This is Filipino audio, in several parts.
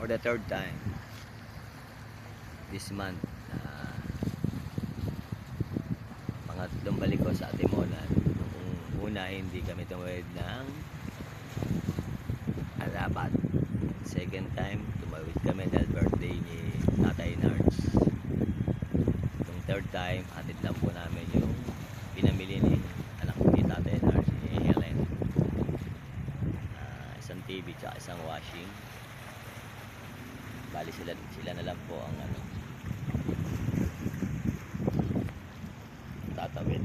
for the third time this month. Pangatlong balik ko sa Atimonan. Nung una hindi kami tumawid ng Alabat. Second time tumawid kami dahil birthday ni Tatay Nards. Yung third time hatid lang po namin yung pinamili ni anak ni Tatay Nards, ni Helen. Isang TV tsaka isang washing. Bali sila na lang po ang tatawid.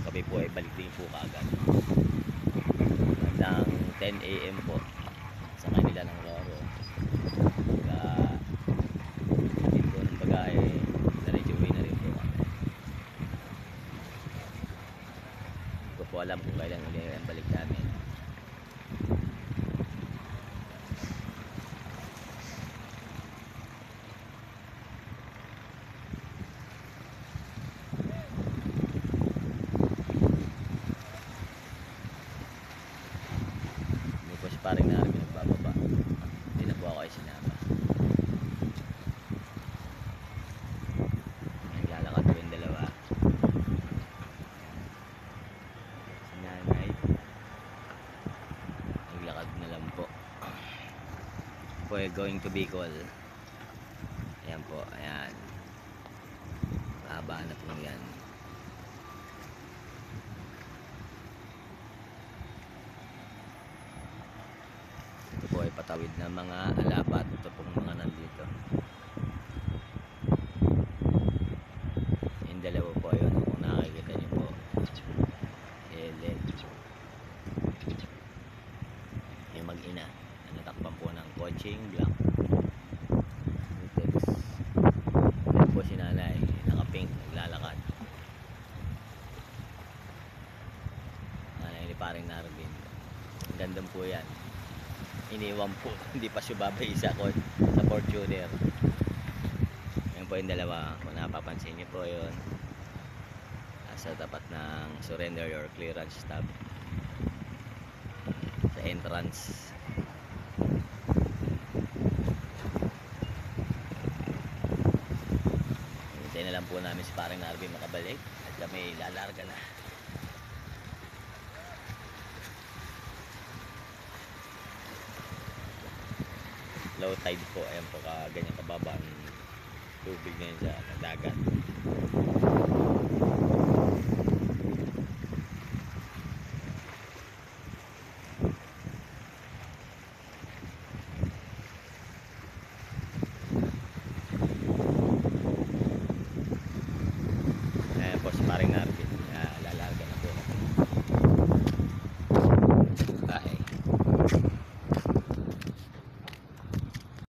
Kami po ay balik din po kaagad ng 10 AM po sa kanila ng Roro. Hatid po ng bagahe, na-rejoin na rin po kami. Hindi ko po alam kung kailan ulit ang balik namin. Parang namin nagbababa. Hindi na po ako ay sinama. Naglalakad po yung dalawa. Si nanay naglakad na lang po. We're going to Bicol. Ayan po, ayan. Mahaba na po yan. Ito po ay patawid ng mga alabat. Ito pong mga nandito. Yung dalawa po ayun, kung nakikita nyo po. Helen. Yung mag-ina. Natakpan po ng coaching black. Ito po si nanay. Naka-pink. Naglalakad. Nanay ni paring Narvin. Ang gandang po yan. Iniwan po, hindi pa sumabay sa Fortuner. Yan po yung dalawa, kung napapansin niyo po yun, sa tapat ng surrender or clearance stop sa entrance. Hintayin na lang po namin si parang Narvin makabalik at kami lalarga na. Low tide po, ayan po ganyan kababa ang tubig ngayon sa dagat.